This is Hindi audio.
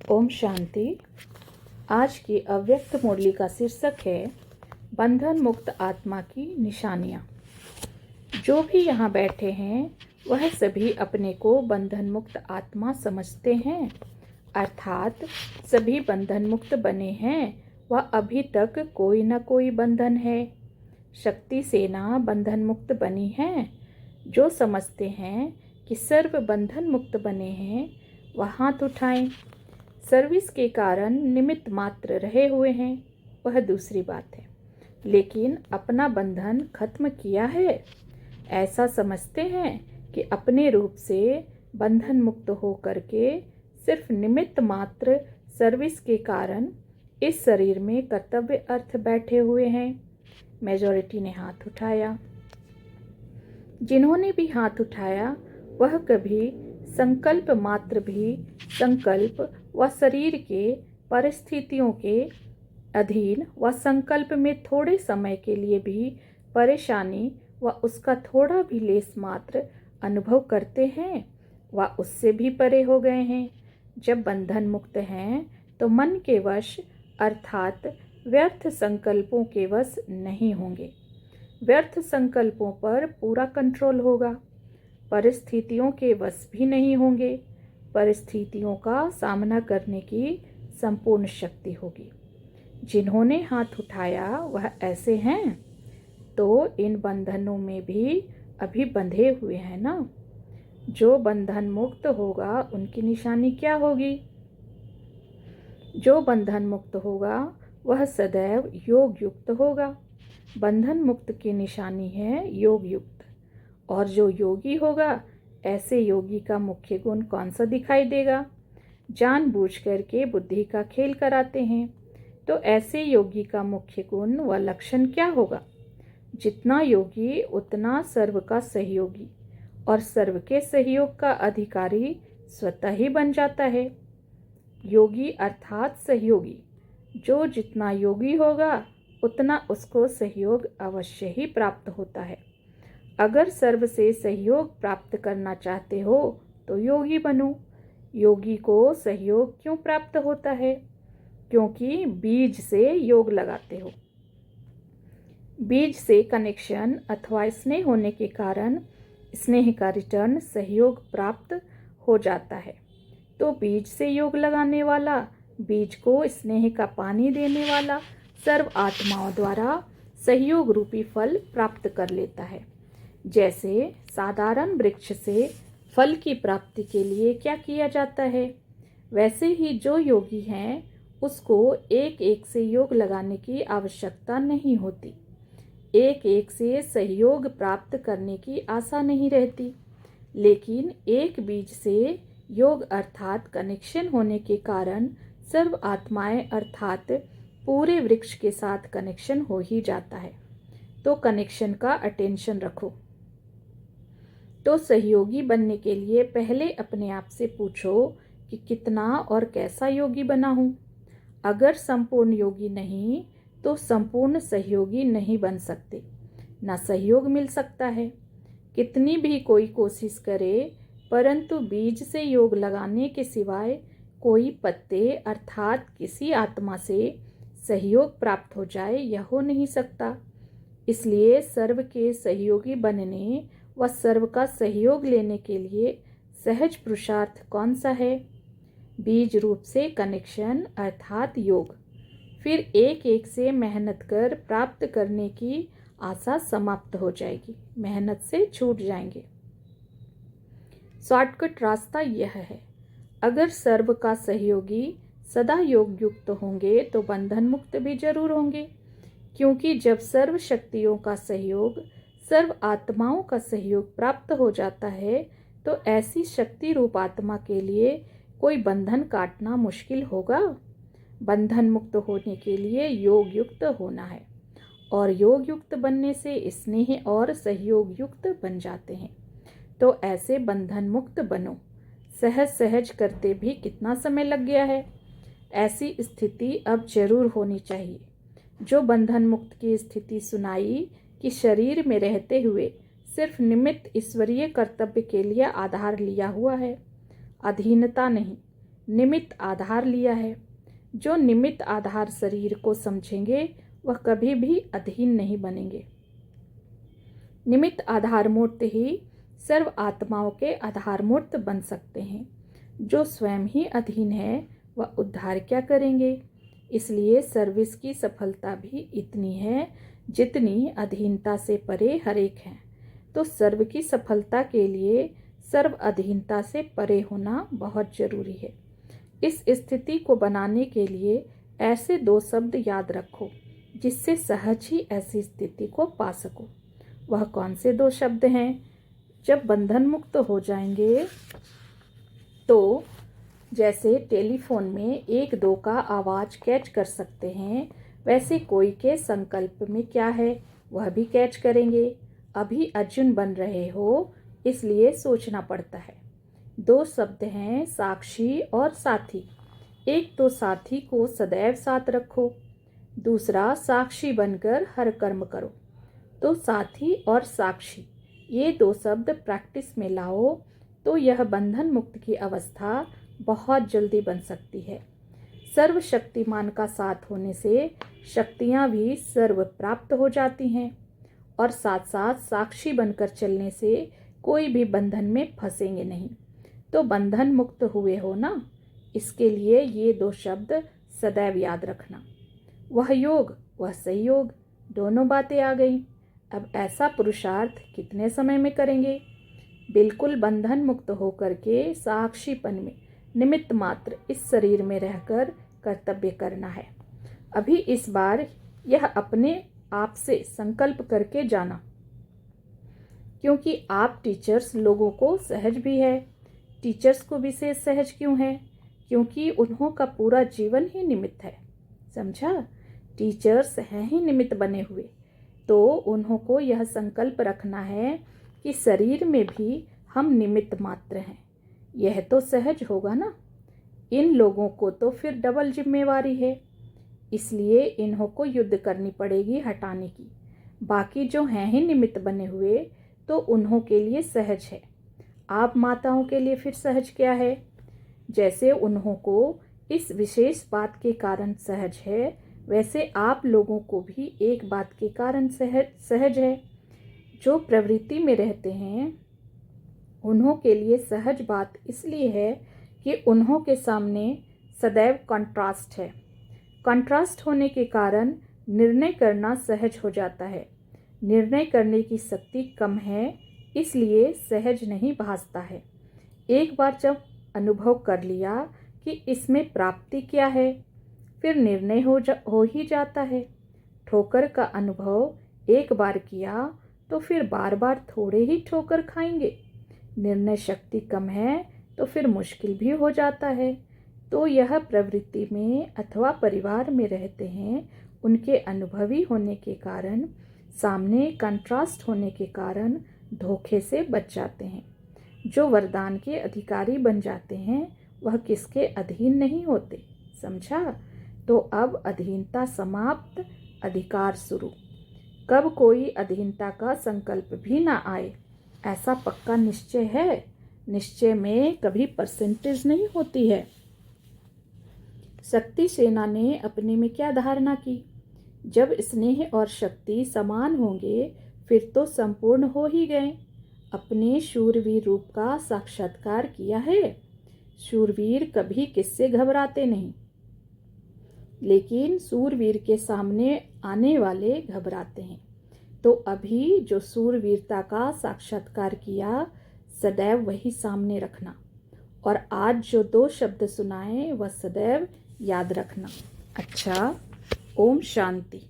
ओम शांति। आज की अव्यक्त मुरली का शीर्षक है बंधन मुक्त आत्मा की निशानियाँ। जो भी यहाँ बैठे हैं वह सभी अपने को बंधन मुक्त आत्मा समझते हैं, अर्थात सभी बंधन मुक्त बने हैं व अभी तक कोई न कोई बंधन है। शक्ति सेना बंधन मुक्त बनी है। जो समझते हैं कि सर्व बंधन मुक्त बने हैं वह हाथ उठाएं। सर्विस के कारण निमित्त मात्र रहे हुए हैं वह दूसरी बात है, लेकिन अपना बंधन खत्म किया है ऐसा समझते हैं कि अपने रूप से बंधन मुक्त हो करके सिर्फ निमित्त मात्र सर्विस के कारण इस शरीर में कर्तव्य अर्थ बैठे हुए हैं। मेजॉरिटी ने हाथ उठाया। जिन्होंने भी हाथ उठाया वह कभी संकल्प मात्र भी संकल्प व शरीर के परिस्थितियों के अधीन व संकल्प में थोड़े समय के लिए भी परेशानी व उसका थोड़ा भी लेस मात्र अनुभव करते हैं व उससे भी परे हो गए हैं। जब बंधन मुक्त हैं तो मन के वश अर्थात व्यर्थ संकल्पों के वश नहीं होंगे। व्यर्थ संकल्पों पर पूरा कंट्रोल होगा। परिस्थितियों के वश भी नहीं होंगे। परिस्थितियों का सामना करने की संपूर्ण शक्ति होगी। जिन्होंने हाथ उठाया वह ऐसे हैं तो इन बंधनों में भी अभी बंधे हुए हैं ना। जो बंधन मुक्त होगा उनकी निशानी क्या होगी? जो बंधन मुक्त होगा वह सदैव योग युक्त होगा। बंधन मुक्त की निशानी है योग युक्त। और जो योगी होगा ऐसे योगी का मुख्य गुण कौन सा दिखाई देगा? जानबूझ करके बुद्धि का खेल कराते हैं तो ऐसे योगी का मुख्य गुण व लक्षण क्या होगा? जितना योगी उतना सर्व का सहयोगी और सर्व के सहयोग का अधिकारी स्वतः ही बन जाता है। योगी अर्थात सहयोगी। जो जितना योगी होगा उतना उसको सहयोग अवश्य ही प्राप्त होता है। अगर सर्व से सहयोग प्राप्त करना चाहते हो तो योगी बनो। योगी को सहयोग क्यों प्राप्त होता है? क्योंकि बीज से योग लगाते हो। बीज से कनेक्शन अथवा स्नेह होने के कारण स्नेह का रिटर्न सहयोग प्राप्त हो जाता है। तो बीज से योग लगाने वाला, बीज को स्नेह का पानी देने वाला सर्व आत्माओं द्वारा सहयोग रूपी फल प्राप्त कर लेता है। जैसे साधारण वृक्ष से फल की प्राप्ति के लिए क्या किया जाता है, वैसे ही जो योगी हैं उसको एक एक से योग लगाने की आवश्यकता नहीं होती। एक एक से सहयोग प्राप्त करने की आशा नहीं रहती, लेकिन एक बीज से योग अर्थात कनेक्शन होने के कारण सर्व आत्माएं अर्थात पूरे वृक्ष के साथ कनेक्शन हो ही जाता है। तो कनेक्शन का अटेंशन रखो। तो सहयोगी बनने के लिए पहले अपने आप से पूछो कि कितना और कैसा योगी बना हूँ। अगर संपूर्ण योगी नहीं तो संपूर्ण सहयोगी नहीं बन सकते, ना सहयोग मिल सकता है। कितनी भी कोई कोशिश करे परंतु बीज से योग लगाने के सिवाय कोई पत्ते अर्थात किसी आत्मा से सहयोग प्राप्त हो जाए यह हो नहीं सकता। इसलिए सर्व के सहयोगी बनने व सर्व का सहयोग लेने के लिए सहज पुरुषार्थ कौन सा है? बीज रूप से कनेक्शन अर्थात योग। फिर एक एक से मेहनत कर प्राप्त करने की आशा समाप्त हो जाएगी, मेहनत से छूट जाएंगे। शॉर्टकट रास्ता यह है, अगर सर्व का सहयोगी सदा योग युक्त होंगे तो बंधन मुक्त भी जरूर होंगे। क्योंकि जब सर्व शक्तियों का सहयोग, सर्व आत्माओं का सहयोग प्राप्त हो जाता है तो ऐसी शक्ति रूप आत्मा के लिए कोई बंधन काटना मुश्किल होगा। बंधन मुक्त होने के लिए योग युक्त होना है और योग युक्त बनने से स्नेह और सहयोग युक्त बन जाते हैं। तो ऐसे बंधन मुक्त बनो। सहज सहज करते भी कितना समय लग गया है। ऐसी स्थिति अब जरूर होनी चाहिए। जो बंधन मुक्त की स्थिति सुनाई कि शरीर में रहते हुए सिर्फ निमित्त ईश्वरीय कर्तव्य के लिए आधार लिया हुआ है, अधीनता नहीं। निमित्त आधार लिया है। जो निमित्त आधार शरीर को समझेंगे वह कभी भी अधीन नहीं बनेंगे। निमित्त आधार मूर्त ही सर्व आत्माओं के आधार मूर्त बन सकते हैं। जो स्वयं ही अधीन है वह उद्धार क्या करेंगे। इसलिए सर्विस की सफलता भी इतनी है जितनी अधीनता से परे हर एक है। तो सर्व की सफलता के लिए सर्व अधीनता से परे होना बहुत जरूरी है। इस स्थिति को बनाने के लिए ऐसे दो शब्द याद रखो जिससे सहज ही ऐसी स्थिति को पा सको। वह कौन से दो शब्द हैं? जब बंधन मुक्त हो जाएंगे तो जैसे टेलीफोन में 1-2 का आवाज़ कैच कर सकते हैं, वैसे कोई के संकल्प में क्या है वह भी कैच करेंगे। अभी अर्जुन बन रहे हो इसलिए सोचना पड़ता है। दो शब्द हैं साक्षी और साथी। एक तो साथी को सदैव साथ रखो, दूसरा साक्षी बनकर हर कर्म करो। तो साथी और साक्षी ये दो शब्द प्रैक्टिस में लाओ तो यह बंधन मुक्त की अवस्था बहुत जल्दी बन सकती है। सर्वशक्तिमान का साथ होने से शक्तियाँ भी सर्व प्राप्त हो जाती हैं और साथ साथ साक्षी बनकर चलने से कोई भी बंधन में फंसेंगे नहीं। तो बंधन मुक्त हुए हो ना, इसके लिए ये दो शब्द सदैव याद रखना। वह योग वह संयोग, दोनों बातें आ गई। अब ऐसा पुरुषार्थ कितने समय में करेंगे? बिल्कुल बंधन मुक्त होकर के साक्षीपन में निमित्त मात्र इस शरीर में रहकर कर्तव्य करना है। अभी इस बार यह अपने आप से संकल्प करके जाना, क्योंकि आप टीचर्स लोगों को सहज भी है। टीचर्स को विशेष सहज क्यों है? क्योंकि उन्हों का पूरा जीवन ही निमित्त है। समझा? टीचर्स हैं ही निमित्त बने हुए। तो उन्हों को यह संकल्प रखना है कि शरीर में भी हम निमित्त मात्र हैं। यह तो सहज होगा ना। इन लोगों को तो फिर डबल जिम्मेवारी है, इसलिए इन्हों को युद्ध करनी पड़ेगी हटाने की। बाकी जो हैं ही निमित्त बने हुए तो उन्हों के लिए सहज है। आप माताओं के लिए फिर सहज क्या है? जैसे उन्हों को इस विशेष बात के कारण सहज है, वैसे आप लोगों को भी एक बात के कारण सहज है। जो प्रवृत्ति में रहते हैं उन्हों के लिए सहज बात इसलिए है कि उन्हों के सामने सदैव कंट्रास्ट है। कंट्रास्ट होने के कारण निर्णय करना सहज हो जाता है। निर्णय करने की शक्ति कम है, इसलिए सहज नहीं भासता है। एक बार जब अनुभव कर लिया कि इसमें प्राप्ति क्या है, फिर निर्णय हो ही जाता है। ठोकर का अनुभव एक बार किया तो फिर बार बार थोड़े ही ठोकर खाएंगे। निर्णय शक्ति कम है तो फिर मुश्किल भी हो जाता है। तो यह प्रवृत्ति में अथवा परिवार में रहते हैं, उनके अनुभवी होने के कारण, सामने कंट्रास्ट होने के कारण धोखे से बच जाते हैं। जो वरदान के अधिकारी बन जाते हैं वह किसके अधीन नहीं होते। समझा? तो अब अधीनता समाप्त, अधिकार शुरू। कब कोई अधीनता का संकल्प भी ना आए, ऐसा पक्का निश्चय है। निश्चय में कभी परसेंटेज नहीं होती है। शक्ति सेना ने अपने में क्या धारणा की? जब स्नेह और शक्ति समान होंगे फिर तो संपूर्ण हो ही गए। अपने शूरवीर रूप का साक्षात्कार किया है। शूरवीर कभी किससे घबराते नहीं, लेकिन सूरवीर के सामने आने वाले घबराते हैं। तो अभी जो सूरवीरता का साक्षात्कार किया सदैव वही सामने रखना, और आज जो दो शब्द सुनाए वह सदैव याद रखना। अच्छा, ओम शांति।